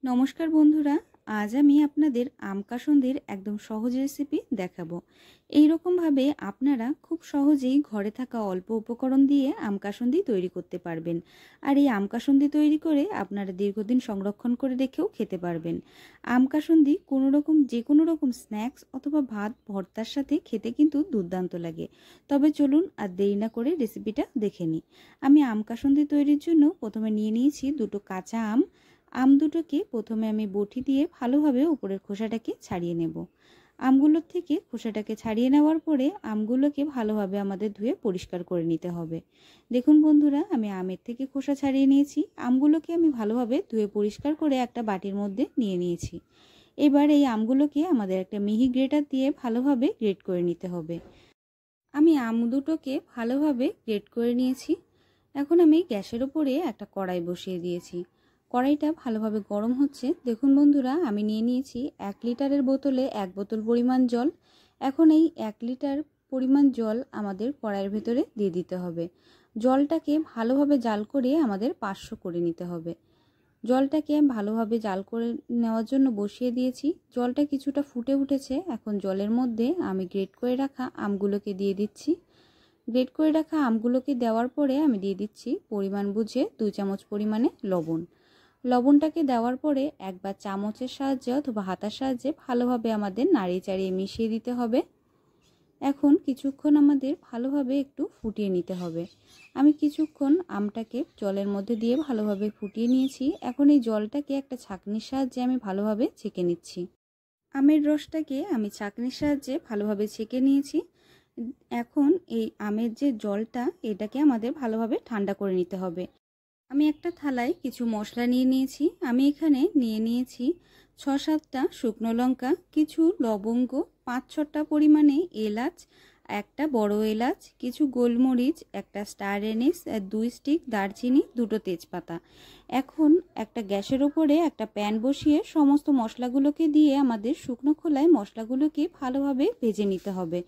নমস্কার বন্ধুরা, আজ আমি আপনাদের আম কাসুন্দির একদম সহজ রেসিপি দেখাবো। এই রকম ভাবে আপনারা খুব সহজেই ঘরে থাকা অল্প উপকরণ দিয়ে আম কাসুন্দি তৈরি করতে পারবেন। আর এই আম কাসুন্দি তৈরি করে আপনারা দীর্ঘদিন সংরক্ষণ করে রেখেও খেতে পারবেন। আম কাসুন্দি যে কোনো রকম স্ন্যাক্স অথবা ভাত ভর্তার সাথে খেতে কিন্তু দুর্দান্ত লাগে। তবে চলুন আর দেরি না করে রেসিপিটা দেখে নিই। আমি আম কাসুন্দি তৈরির জন্য প্রথমে নিয়ে নিয়েছি দুটো কাঁচা আম দুটোকে প্রথমে আমি বটি দিয়ে ভালোভাবে উপরের খোসাটাকে ছাড়িয়ে নেব। আমগুলোর থেকে খোসাটাকে ছাড়িয়ে নেওয়ার পরে আমগুলোকে ভালোভাবে আমাদের ধুয়ে পরিষ্কার করে নিতে হবে। দেখুন বন্ধুরা, আমি আমের থেকে খোসা ছাড়িয়ে নিয়েছি। আমগুলোকে আমি ভালোভাবে ধুয়ে পরিষ্কার করে একটা বাটির মধ্যে নিয়ে নিয়েছি। এবার এই আমগুলোকে আমাদের একটা মিহি গ্রেটার দিয়ে ভালোভাবে গ্রেট করে নিতে হবে। আমি আম দুটোকে ভালোভাবে গ্রেট করে নিয়েছি। এখন আমি গ্যাসের উপরে একটা কড়াই বসিয়ে দিয়েছি। কড়াইটা ভালোভাবে গরম হচ্ছে। দেখুন বন্ধুরা, আমি নিয়ে নিয়েছি 1 লিটারের বোতলে 1 বোতল পরিমাণ জল। এখন এই 1 লিটার পরিমাণ জল আমাদের কড়াইয়ের ভেতরে দিয়ে দিতে হবে। জলটাকে ভালোভাবে জাল করে আমাদের 500 করে নিতে হবে। জলটাকে ভালোভাবে জাল করে নেওয়ার জন্য বসিয়ে দিয়েছি। জলটা কিছুটা ফুটে উঠেছে। এখন জলের মধ্যে আমি গ্রেট করে রাখা আমগুলোকে দিয়ে দিচ্ছি। গ্রেট করে রাখা আমগুলোকে দেওয়ার পরে আমি দিয়ে দিচ্ছি পরিমাণ বুঝে 2 চামচ পরিমাণে লবণ। লবণটাকে দেওয়ার পরে একবার চামচের সাহায্যে অথবা হাতার সাহায্যে ভালোভাবে আমাদের নাড়িয়ে চাড়িয়ে মিশিয়ে দিতে হবে। এখন কিছুক্ষণ আমাদের ভালোভাবে একটু ফুটিয়ে নিতে হবে। আমি কিছুক্ষণ আমটাকে জলের মধ্যে দিয়ে ভালোভাবে ফুটিয়ে নিয়েছি। এখন এই জলটাকে একটা ছাঁকনির সাহায্যে আমি ভালোভাবে ছেঁকে নিচ্ছি। আমের রসটাকে আমি ছাঁকনির সাহায্যে ভালোভাবে ছেঁকে নিয়েছি। এখন এই আমের যে জলটা, এটাকে আমাদের ভালোভাবে ঠান্ডা করে নিতে হবে। আমি একটা থালায় কিছু মশলা নিয়ে নিয়েছি। আমি এখানে নিয়ে নিয়েছি 6-7টা শুকনো লঙ্কা, কিছু লবঙ্গ, 5-6টা পরিমাণে এলাচ, একটা বড় এলাচ, কিছু গোলমরিচ, একটা স্টার এনিস, 2 স্টিক দারচিনি, 2টো তেজপাতা। এখন একটা গ্যাসের ওপরে একটা প্যান বসিয়ে সমস্ত মশলাগুলোকে দিয়ে আমাদের শুকনো খোলায় মশলাগুলোকে ভালোভাবে ভেজে নিতে হবে।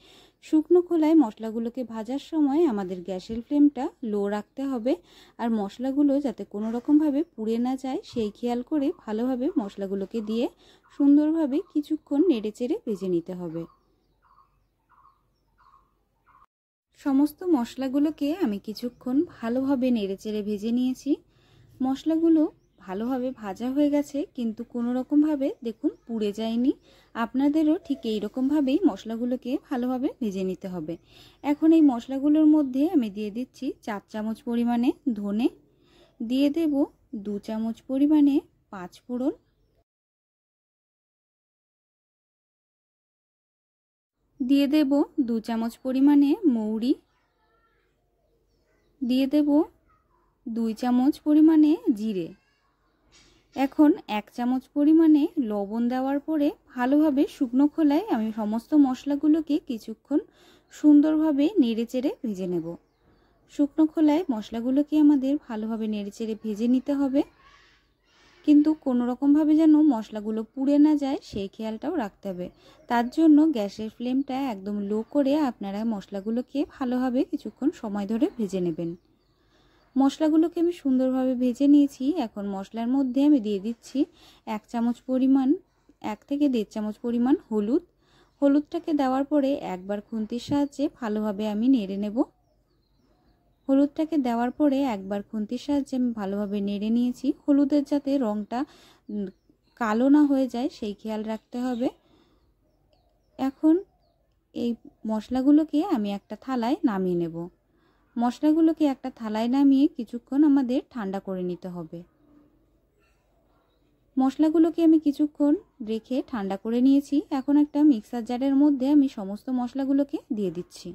শুকনো খোলায় মশলাগুলোকে ভাজার সময় আমাদের গ্যাসের ফ্লেমটা লো রাখতে হবে। আর মশলাগুলো যাতে কোনো রকমভাবে পুড়ে না যায় সেই খেয়াল করে ভালোভাবে মশলাগুলোকে দিয়ে সুন্দরভাবে কিছুক্ষণ নেড়েচেড়ে ভেজে নিতে হবে। সমস্ত মশলাগুলোকে আমি কিছুক্ষণ ভালোভাবে নেড়েচেড়ে ভেজে নিয়েছি। মশলাগুলো ভালোভাবে ভাজা হয়ে গেছে, কিন্তু কোনো রকমভাবে দেখুন পুড়ে যায়নি। আপনাদেরও ঠিক এই রকমভাবেই মশলাগুলোকে ভালোভাবে ভেজে নিতে হবে। এখন এই মশলাগুলোর মধ্যে আমি দিয়ে দিচ্ছি 4 চামচ পরিমাণে ধনে, দিয়ে দেব 2 চামচ পরিমাণে 5 ফোড়ন, দিয়ে দেব 2 চামচ পরিমাণে মৌরি, দিয়ে দেব 2 চামচ পরিমাণে জিরে। এখন 1 চামচ পরিমাণে লবণ দেওয়ার পরে ভালোভাবে শুকনো খোলায় আমি সমস্ত মশলাগুলোকে কিছুক্ষণ সুন্দরভাবে নেড়েচেড়ে ভেজে নেব। শুকনো খোলায় মশলাগুলোকে আমাদের ভালোভাবে নেড়েচেড়ে ভেজে নিতে হবে, কিন্তু কোনো রকমভাবে যেন মশলাগুলো পুড়ে না যায় সেই খেয়ালটাও রাখতে হবে। তার জন্য গ্যাসের ফ্লেমটা একদম লো করে আপনারা মশলাগুলোকে ভালোভাবে কিছুক্ষণ সময় ধরে ভেজে নেবেন। মশলাগুলোকে আমি সুন্দরভাবে ভেজে নিয়েছি। এখন মশলার মধ্যে আমি দিয়ে দিচ্ছি 1 চামচ পরিমাণ 1 থেকে 1.5 চামচ পরিমাণ হলুদ। হলুদটাকে দেওয়ার পরে একবার খুন্তির সাহায্যে ভালোভাবে আমি নেড়ে নেব। হলুদটাকে দেওয়ার পরে একবার খুন্তির সাহায্যে আমি ভালোভাবে নেড়ে নিয়েছি। হলুদের যাতে রঙটা কালো না হয়ে যায় সেই খেয়াল রাখতে হবে। এখন এই মশলাগুলোকে আমি একটা থালায় নামিয়ে নেব। মশলাগুলোকে একটা থালায় নামিয়ে কিছুক্ষণ আমাদের ঠান্ডা করে নিতে হবে। মশলাগুলোকে আমি কিছুক্ষণ রেখে ঠান্ডা করে নিয়েছি। এখন একটা মিক্সার জারের মধ্যে আমি সমস্ত মশলাগুলোকে দিয়ে দিচ্ছি।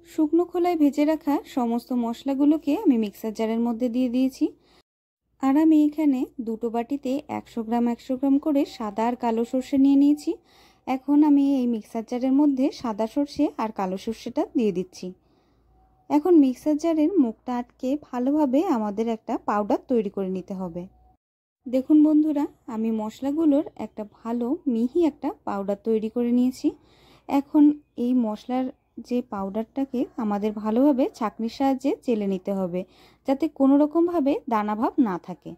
শুকনো খোলায় ভেজে রাখা সমস্ত মশলাগুলোকে আমি মিক্সার জারের মধ্যে দিয়ে দিয়েছি। আর আমি এখানে দুটো বাটিতে 100 গ্রাম 100 গ্রাম করে সাদা আর কালো সর্ষে নিয়ে নিয়েছি। এখন আমি এই মিক্সার জারের মধ্যে সাদা সর্ষে আর কালো সর্ষেটা দিয়ে দিচ্ছি। এখন মিক্সার জারের মুখটা আটকে ভালোভাবে আমাদের একটা পাউডার তৈরি করে নিতে হবে। দেখুন বন্ধুরা, আমি মশলাগুলোর একটা ভালো মিহি একটা পাউডার তৈরি করে নিয়েছি। এখন এই মশলার যে পাউডারটাকে আমাদের ভালোভাবে ছাঁকনির সাহায্যে চেলে নিতে হবে, যাতে কোনো রকমভাবে দানা ভাব না থাকে।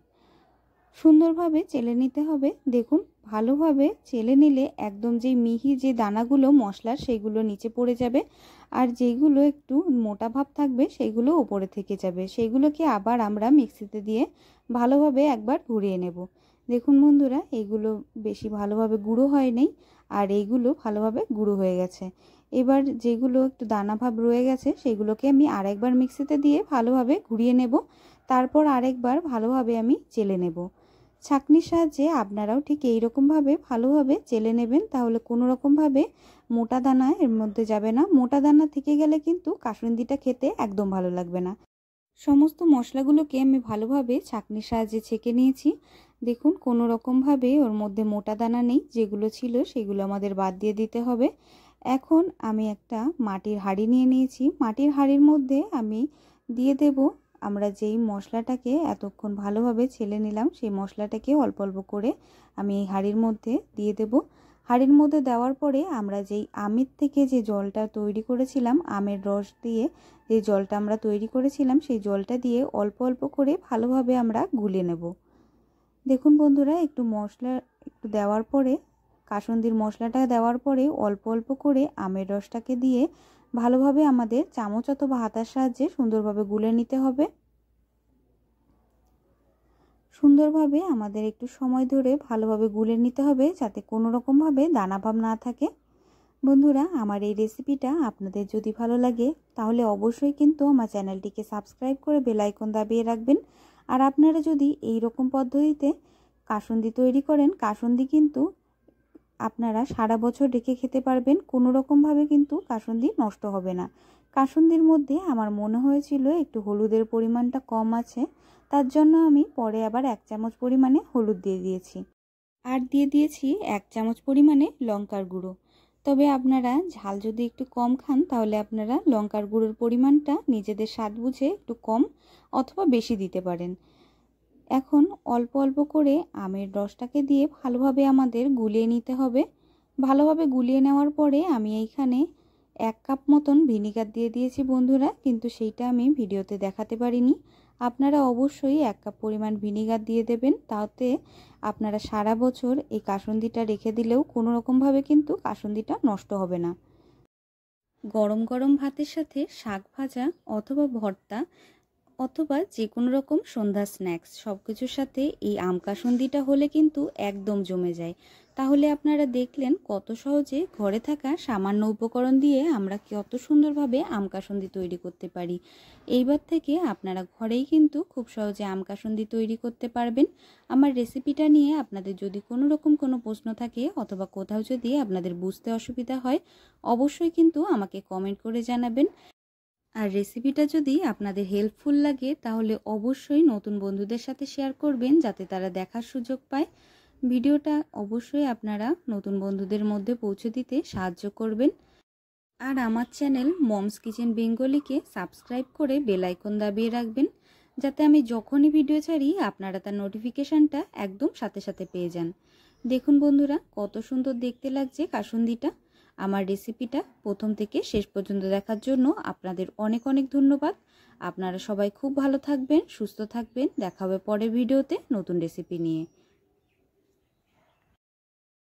সুন্দরভাবে চেলে নিতে হবে। দেখুন ভালোভাবে চেলে নিলে একদম যেই মিহি যে দানাগুলো মশলার সেইগুলো নিচে পড়ে যাবে, আর যেইগুলো একটু মোটা ভাব থাকবে সেইগুলো উপরে থেকে যাবে। সেইগুলোকে আবার আমরা মিক্সিতে দিয়ে ভালোভাবে একবার ঘুরিয়ে নেব। দেখুন বন্ধুরা, এইগুলো বেশি ভালোভাবে গুঁড়ো হয়নি, আর এইগুলো ভালোভাবে গুঁড়ো হয়ে গেছে। এবার যেগুলো একটু দানা ভাব রয়ে গেছে সেগুলোকে আমি আরেকবার মিক্সিতে দিয়ে ভালোভাবে ঘুরিয়ে নেব। তারপর আরেকবার ভালোভাবে আমি চেলে নেব। ছাঁকনির সাহায্যে আপনারাও ঠিক এই রকমভাবে ভালোভাবে চেলে নেবেন, তাহলে কোনো রকমভাবে মোটা দানা এর মধ্যে যাবে না। মোটা দানা থেকে গেলে কিন্তু কাসুন্দিটা খেতে একদম ভালো লাগবে না। সমস্ত মশলাগুলোকে আমি ভালোভাবে ছাঁকনির সাহায্যে ছেঁকে নিয়েছি। দেখুন কোনো রকমভাবে ওর মধ্যে মোটা দানা নেই, যেগুলো ছিল সেগুলো আমাদের বাদ দিয়ে দিতে হবে। এখন আমি একটা মাটির হাঁড়ি নিয়ে নিয়েছি। মাটির হাঁড়ির মধ্যে আমি দিয়ে দেব আমরা যেই মশলাটাকে এতক্ষণ ভালোভাবে ছেলে নিলাম, সেই মশলাটাকে অল্প অল্প করে আমি এই হাঁড়ির মধ্যে দিয়ে দেব। হাঁড়ির মধ্যে দেওয়ার পরে আমরা যেই আমের থেকে যে জলটা তৈরি করেছিলাম, আমের রস দিয়ে যে জলটা আমরা তৈরি করেছিলাম, সেই জলটা দিয়ে অল্প অল্প করে ভালোভাবে আমরা গুলে নেব। দেখুন বন্ধুরা, একটু মশলা একটু দেওয়ার পরে, কাসুন্দির মশলাটা দেওয়ার পরে অল্প অল্প করে আমের রসটাকে দিয়ে ভালোভাবে আমাদের চামচ অথবা হাতার সাহায্যে সুন্দরভাবে গুলে নিতে হবে। সুন্দরভাবে আমাদের একটু সময় ধরে ভালোভাবে গুলে নিতে হবে, যাতে কোনো রকমভাবে দানাভাব না থাকে। বন্ধুরা, আমার এই রেসিপিটা আপনাদের যদি ভালো লাগে তাহলে অবশ্যই কিন্তু আমার চ্যানেলটিকে সাবস্ক্রাইব করে বেল আইকন দাবিয়ে রাখবেন। আর আপনারা যদি এই রকম পদ্ধতিতে কাসুন্দি তৈরি করেন, কাসুন্দি কিন্তু আপনারা সারা বছর রেখে খেতে পারবেন। কোনো রকমভাবে কিন্তু কাসুন্দি নষ্ট হবে না। কাসুন্দির মধ্যে আমার মনে হয়েছিল একটু হলুদের পরিমাণটা কম আছে, তার জন্য আমি পরে আবার 1 চামচ পরিমাণে হলুদ দিয়ে দিয়েছি, আর দিয়ে দিয়েছি 1 চামচ পরিমাণে লঙ্কার গুঁড়ো। তবে আপনারা ঝাল যদি একটু কম খান তাহলে আপনারা লঙ্কার গুঁড়োর পরিমাণটা নিজেদের স্বাদ বুঝে একটু কম অথবা বেশি দিতে পারেন। এখন অল্প অল্প করে আমের রসটাকে দিয়ে ভালোভাবে আমাদের গুলিয়ে নিতে হবে। ভালোভাবে গুলিয়ে নেওয়ার পরে আমি এইখানে 1 কাপ মতন ভিনিগার দিয়ে দিয়েছি বন্ধুরা, কিন্তু সেইটা আমি ভিডিওতে দেখাতে পারিনি। আপনারা অবশ্যই 1 কাপ পরিমাণ ভিনিগার দিয়ে দেবেন, তাতে আপনারা সারা বছর এই কাসুন্দিটা রেখে দিলেও কোনো রকমভাবে কিন্তু কাসুন্দিটা নষ্ট হবে না। গরম গরম ভাতের সাথে শাক ভাজা অথবা ভর্তা অথবা যে কোনো রকম সন্ধ্যা স্ন্যাক্স সব কিছুর সাথে এই আম কাসুন্দিটা হলে কিন্তু একদম জমে যায়। তাহলে আপনারা দেখলেন কত সহজে ঘরে থাকা সামান্য উপকরণ দিয়ে আমরা কত সুন্দরভাবে আম কাসুন্দি তৈরি করতে পারি। এইবার থেকে আপনারা ঘরেই কিন্তু খুব সহজে আম কাসুন্দি তৈরি করতে পারবেন। আমার রেসিপিটা নিয়ে আপনাদের যদি কোনো রকম কোনো প্রশ্ন থাকে অথবা কোথাও যদি আপনাদের বুঝতে অসুবিধা হয়, অবশ্যই কিন্তু আমাকে কমেন্ট করে জানাবেন। আর রেসিপিটা যদি আপনাদের হেল্পফুল লাগে তাহলে অবশ্যই নতুন বন্ধুদের সাথে শেয়ার করবেন, যাতে তারা দেখার সুযোগ পায়। ভিডিওটা অবশ্যই আপনারা নতুন বন্ধুদের মধ্যে পৌঁছে দিতে সাহায্য করবেন। আর আমার চ্যানেল মমস কিচেন বেঙ্গলিকে সাবস্ক্রাইব করে বেল আইকন দাবিয়ে রাখবেন, যাতে আমি যখনই ভিডিও ছাড়ি আপনারা তার নোটিফিকেশানটা একদম সাথে সাথে পেয়ে যান। দেখুন বন্ধুরা, কত সুন্দর দেখতে লাগছে কাসুন্দিটা। আমার রেসিপিটা প্রথম থেকে শেষ পর্যন্ত দেখার জন্য আপনাদের অনেক অনেক ধন্যবাদ। আপনারা সবাই খুব ভালো থাকবেন, সুস্থ থাকবেন। দেখা হবে পরের ভিডিওতে নতুন রেসিপি নিয়ে।